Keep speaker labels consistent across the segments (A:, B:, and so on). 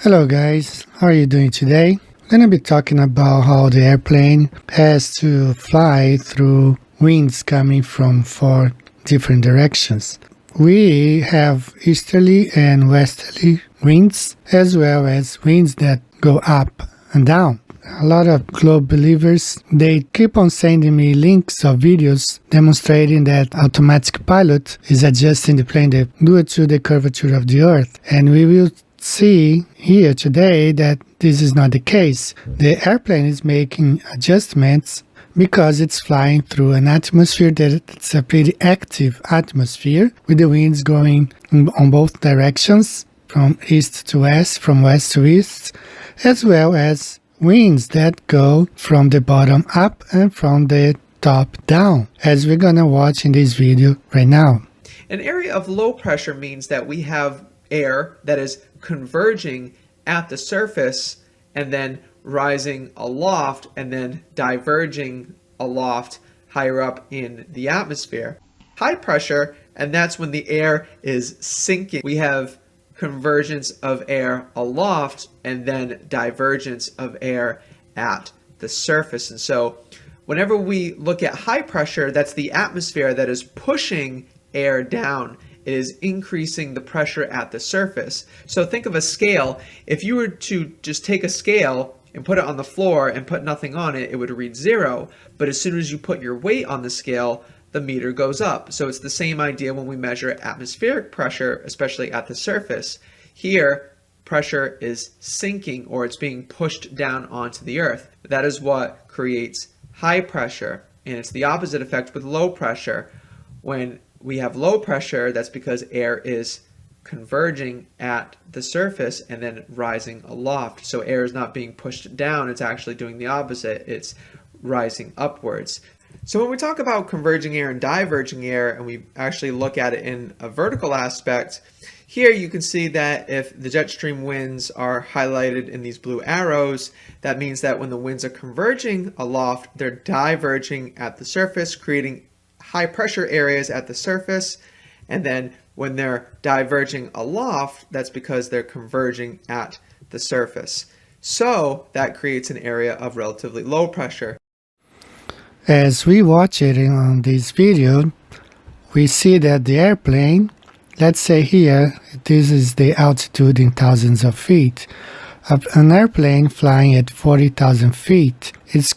A: Hello guys, how are you doing today? I'm going to be talking about how the airplane has to fly through winds coming from four different directions. We have easterly and westerly winds, as well as winds that go up and down. A lot of globe believers, they keep on sending me links of videos demonstrating that automatic pilot is adjusting the plane due to the curvature of the earth, and we will see here today that this is not the case. The airplane is making adjustments because it's flying through an atmosphere that's a pretty active atmosphere, with the winds going on both directions, from east to west, from west to east, as well as winds that go from the bottom up and from the top down, as we're gonna watch in this video right now.
B: An area of low pressure means that we have air that is converging at the surface and then rising aloft and then diverging aloft higher up in the atmosphere. High pressure, and that's when the air is sinking. We have convergence of air aloft and then divergence of air at the surface. And so whenever we look at high pressure, that's the atmosphere that is pushing air down. It is increasing the pressure at the surface. So think of a scale. If you were to just take a scale and put it on the floor and put nothing on it, it would read 0. But as soon as you put your weight on the scale, the meter goes up. So it's the same idea when we measure atmospheric pressure, especially at the surface. Here, pressure is sinking, or it's being pushed down onto the earth. That is what creates high pressure. And it's the opposite effect with low pressure. When we have low pressure, that's because air is converging at the surface and then rising aloft. So air is not being pushed down, it's actually doing the opposite. It's rising upwards. So when we talk about converging air and diverging air, and we actually look at it in a vertical aspect, here you can see that if the jet stream winds are highlighted in these blue arrows, that means that when the winds are converging aloft, they're diverging at the surface, creating high pressure areas at the surface. And then when they're diverging aloft, that's because they're converging at the surface. So that creates an area of relatively low pressure.
A: As we watch it on this video, we see that the airplane, let's say here, this is the altitude in thousands of feet. An airplane flying at 40,000 feet, it's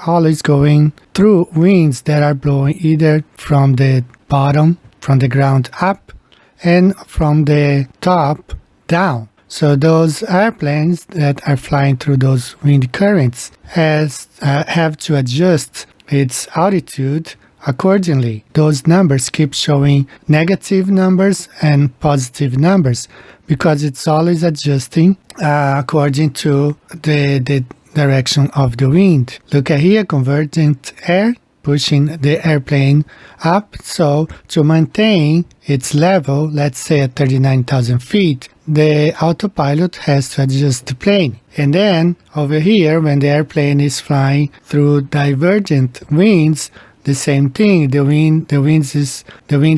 A: always going through winds that are blowing either from the bottom, from the ground up, and from the top down. So those airplanes that are flying through those wind currents have to adjust its altitude accordingly. Those numbers keep showing negative numbers and positive numbers because it's always adjusting according to the direction of the wind. Look at here, convergent air pushing the airplane up. So to maintain its level, let's say at 39,000 feet, the autopilot has to adjust the plane. And then over here, when the airplane is flying through divergent winds, the same thing. The wind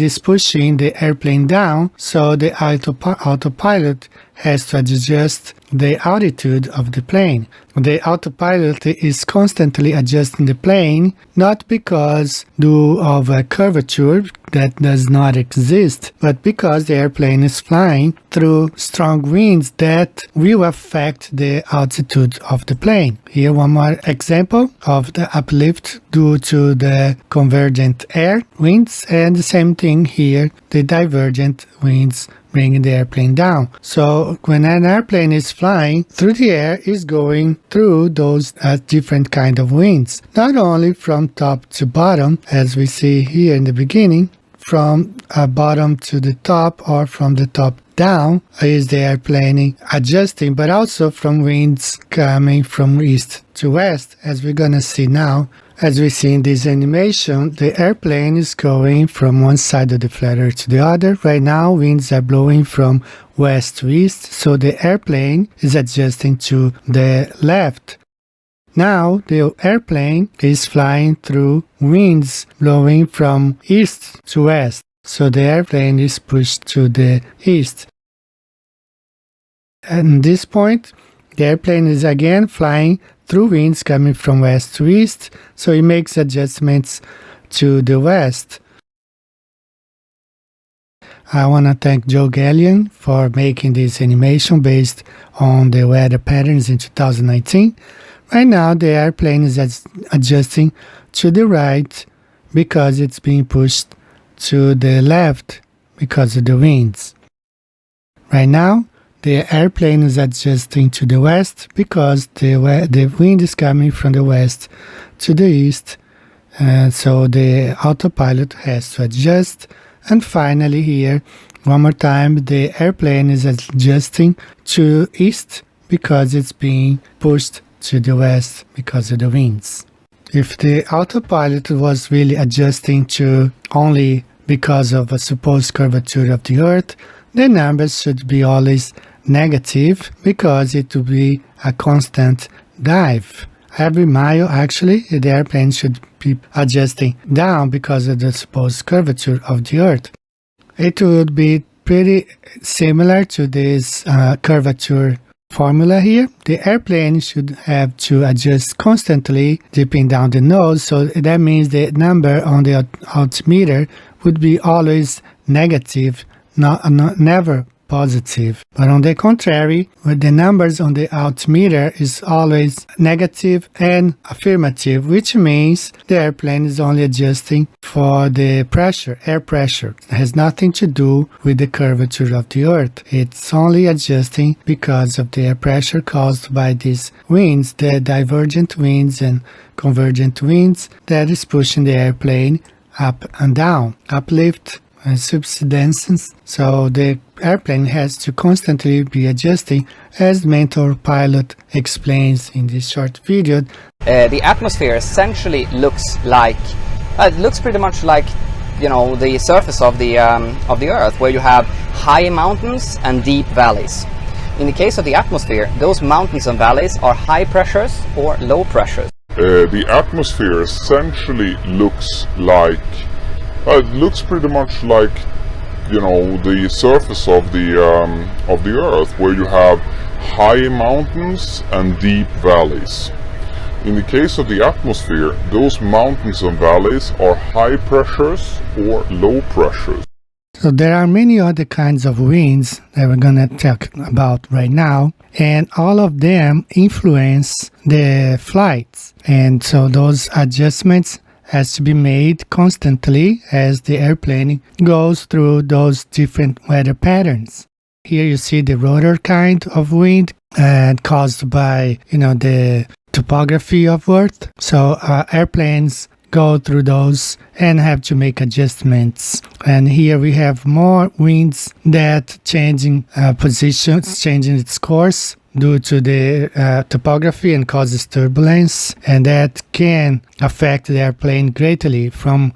A: is pushing the airplane down, so the autopilot has to adjust the altitude of the plane. The autopilot is constantly adjusting the plane, not because due of a curvature that does not exist, but because the airplane is flying through strong winds that will affect the altitude of the plane. Here one more example of the uplift due to the convergent air winds, and the same thing here, the divergent winds bringing the airplane down. So when an airplane is flying through the air, is going through those different kind of winds, not only from top to bottom, as we see here in the beginning, from bottom to the top or from the top down is the airplane adjusting, but also from winds coming from east to west, as we're gonna see now. As we see in this animation, the airplane is going from one side of the flat earth to the other. Right now, winds are blowing from west to east, so the airplane is adjusting to the left. Now, the airplane is flying through winds blowing from east to west, so the airplane is pushed to the east. At this point, the airplane is again flying through winds coming from west to east, so it makes adjustments to the west. I want to thank Joe Gallion for making this animation based on the weather patterns in 2019. Right now, the airplane is adjusting to the right because it's being pushed to the left because of the winds. Right now, the airplane is adjusting to the west because the wind is coming from the west to the east, and so the autopilot has to adjust. And finally here, one more time, the airplane is adjusting to east because it's being pushed to the west because of the winds. If the autopilot was really adjusting to only because of a supposed curvature of the Earth, the numbers should be always negative because it will be a constant dive. Every mile, actually, the airplane should be adjusting down because of the supposed curvature of the Earth. It would be pretty similar to this curvature formula here. The airplane should have to adjust constantly, dipping down the nose, so that means the number on the altimeter would be always negative, never positive. But on the contrary, with the numbers on the altimeter is always negative and affirmative, which means the airplane is only adjusting for the pressure, air pressure. It has nothing to do with the curvature of the Earth. It's only adjusting because of the air pressure caused by these winds, the divergent winds and convergent winds that is pushing the airplane up and down, uplift and subsidence. So the airplane has to constantly be adjusting, as mentor pilot explains in this short video.
C: The atmosphere essentially looks like, it looks pretty much like, you know, the surface of the Earth, where you have high mountains and deep valleys. In the case of the atmosphere, those mountains and valleys are high pressures or low pressures.
D: The atmosphere essentially looks like, it looks pretty much like, you know, the surface of the Earth, where you have high mountains and deep valleys. In the case of the atmosphere, those mountains and valleys are high pressures or low pressures.
A: So there are many other kinds of winds that we're going to talk about right now, and all of them influence the flights. And so those adjustments has to be made constantly as the airplane goes through those different weather patterns. Here you see the rotor kind of wind caused by, you know, the topography of Earth. So airplanes go through those and have to make adjustments. And here we have more winds that changing positions, changing its course due to the topography and causes turbulence, and that can affect the airplane greatly, from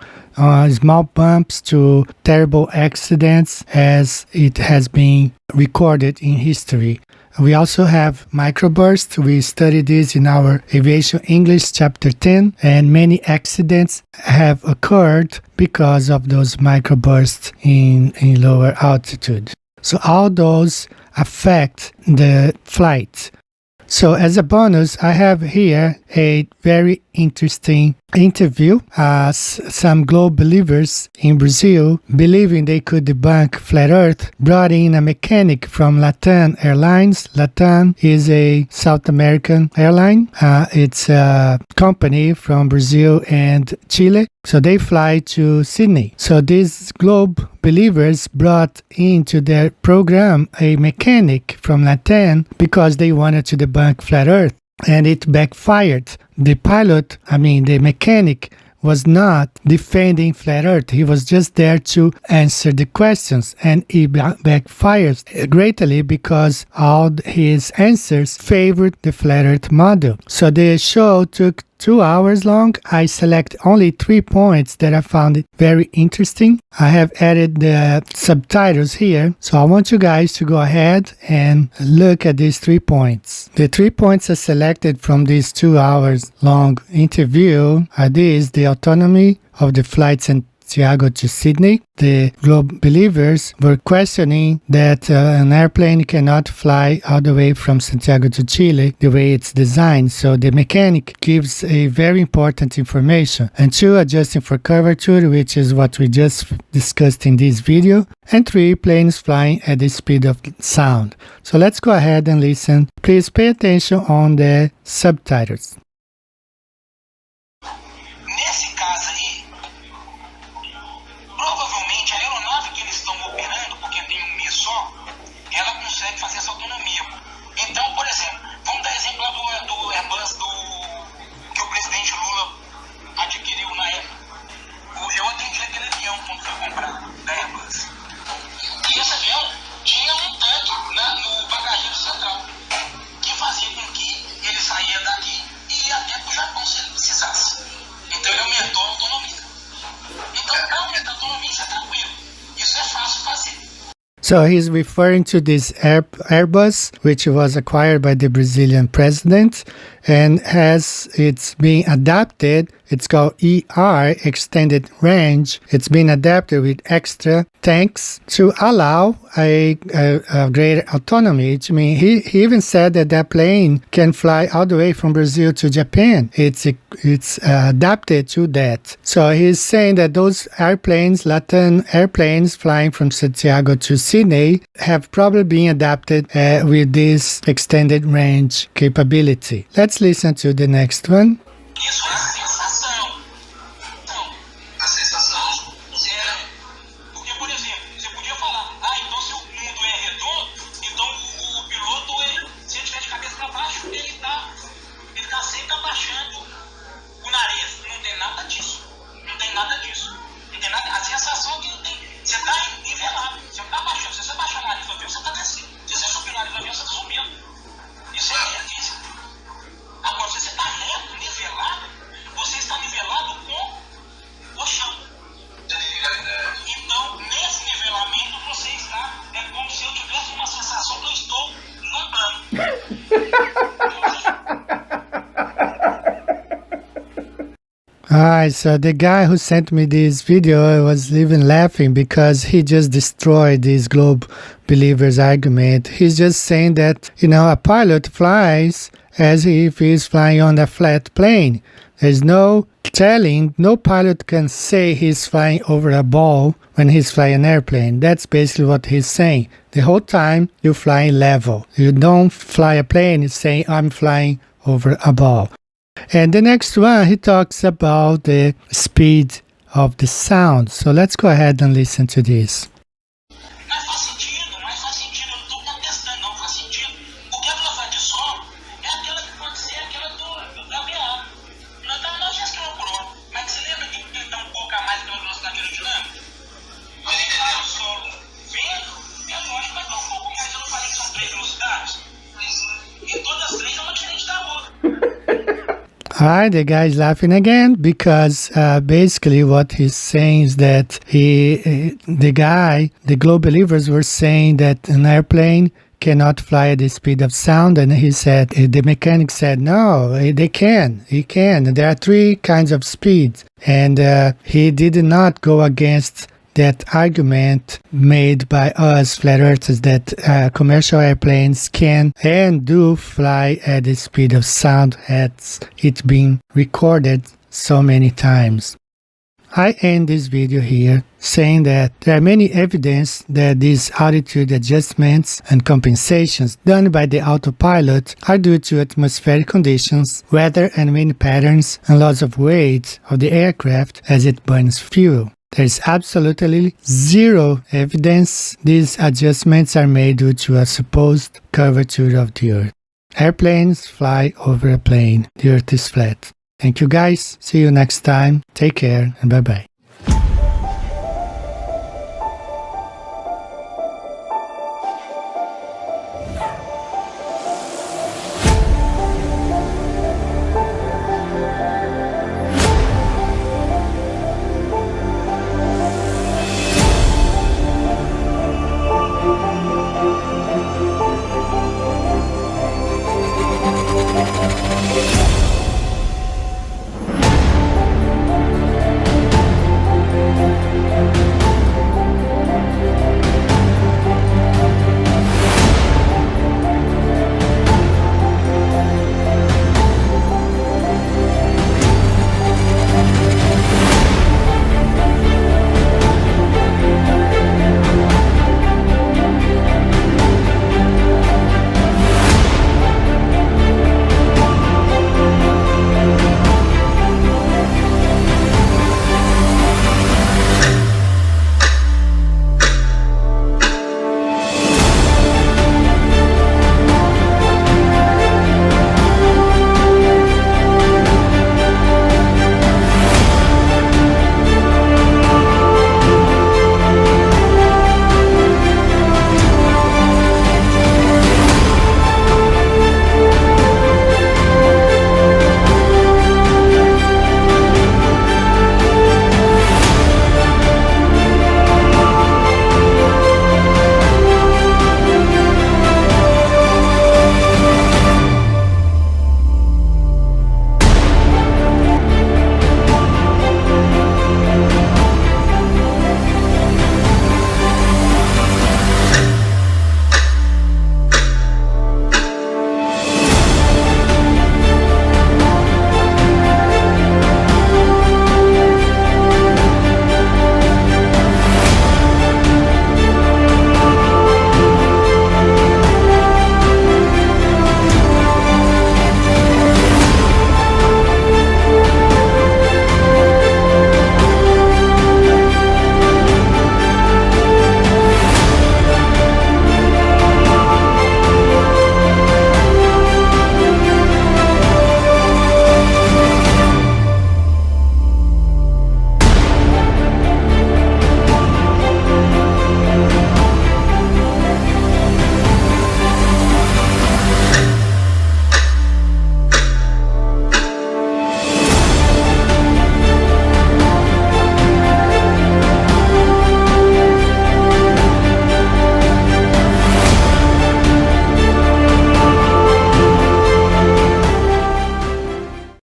A: small bumps to terrible accidents, as it has been recorded in history. We also have microbursts. We studied this in our Aviation English chapter 10, and many accidents have occurred because of those microbursts in lower altitude. So all those affect the flight. So as a bonus, I have here a very interesting interview. Some globe believers in Brazil, believing they could debunk flat Earth, brought in a mechanic from LATAM Airlines. LATAM is a South American airline. It's a company from Brazil and Chile. So they fly to Sydney. So these globe believers brought into their program a mechanic from LATAM because they wanted to debunk flat Earth, and it backfired. The mechanic was not defending flat Earth. He was just there to answer the questions, and he backfires greatly because all his answers favored the flat Earth model. So the show took 2 hours long. I select only 3 points that I found it very interesting. I have added the subtitles here, so I want you guys to go ahead and look at these 3 points. The 3 points I selected from this 2 hours long interview are these: the autonomy of the flight Santiago to Sydney, the globe believers were questioning that an airplane cannot fly all the way from Santiago to Chile the way it's designed. So the mechanic gives a very important information. And 2, adjusting for curvature, which is what we just discussed in this video. And 3, planes flying at the speed of sound. So let's go ahead and listen. Please pay attention on the subtitles.
E: Nesse caso aí, provavelmente a aeronave que eles estão operando, porque tem um mês só, ela consegue fazer essa autonomia. Então, por exemplo, vamos dar exemplo lá do Airbus que o presidente Lula adquiriu na época. Eu atendi aquele avião quando foi comprado, da Airbus. E esse avião tinha um tanque no bagageiro central, que fazia com que ele saía daqui e ia até para o Japão se ele precisasse. Então ele aumentou a autonomia. Então, para aumentar a autonomia, isso é tranquilo. Isso é fácil fazer.
A: So he's referring to this Airbus, which was acquired by the Brazilian president, and as it's being adapted, it's called ER, Extended Range. It's been adapted with extra tanks to allow a greater autonomy. I mean, he even said that that plane can fly all the way from Brazil to Japan. It's adapted to that. So he's saying that those airplanes, Latin airplanes flying from Santiago to Sydney, have probably been adapted with this extended range capability. Let's listen to the next one.
E: Isso é a sensação. Então, a sensação zero. Porque, por exemplo, você podia falar, então se o mundo é redondo, então o piloto, se ele estiver de cabeça para baixo, ele tá sempre abaixando o nariz. Não tem nada disso. Não tem nada disso. Não tem nada. A sensação que não tem. Você está nivelado. Você não está abaixando. Se você baixar o nariz do avião, você está descendo. Se você subir o nariz do avião, você está subindo. Isso é ciência. Agora, se você está reto, nivelado, você está nivelado com o chão. Então, nesse nivelamento, você está. É como se eu tivesse uma sensação que eu estou num
A: Alright, so the guy who sent me this video was even laughing because he just destroyed this globe believers argument. He's just saying that, a pilot flies as if he's flying on a flat plane. There's no telling, no pilot can say he's flying over a ball when he's flying an airplane. That's basically what he's saying. The whole time you're flying level. You don't fly a plane saying I'm flying over a ball. And the next one, he talks about the speed of the sound. So let's go ahead and listen to this.
E: Mas faz sentido, eu não estou contestando, não faz sentido. Porque a velocidade de som é aquela que pode ser aquela do avião. Nós estamos 900 km por hora, mas você lembra que ele está um pouco a mais pela velocidade aerodinâmica? Mas ele está no solo vento, é lógico, mas está um pouco mais. Eu não falei que são 3 velocidades? E todas as 3 são diferentes da outra.
A: Alright, the guy is laughing again because basically what he's saying is that the globe believers were saying that an airplane cannot fly at the speed of sound, and he said, the mechanic said, no, they can, he can. There are 3 kinds of speeds, and he did not go against that argument made by us flat earthers that commercial airplanes can and do fly at the speed of sound, as it's been recorded so many times. I end this video here saying that there are many evidence that these altitude adjustments and compensations done by the autopilot are due to atmospheric conditions, weather and wind patterns, and loss of weight of the aircraft as it burns fuel. There is absolutely zero evidence these adjustments are made due to a supposed curvature of the Earth. Airplanes fly over a plane. The Earth is flat. Thank you guys. See you next time. Take care and bye-bye.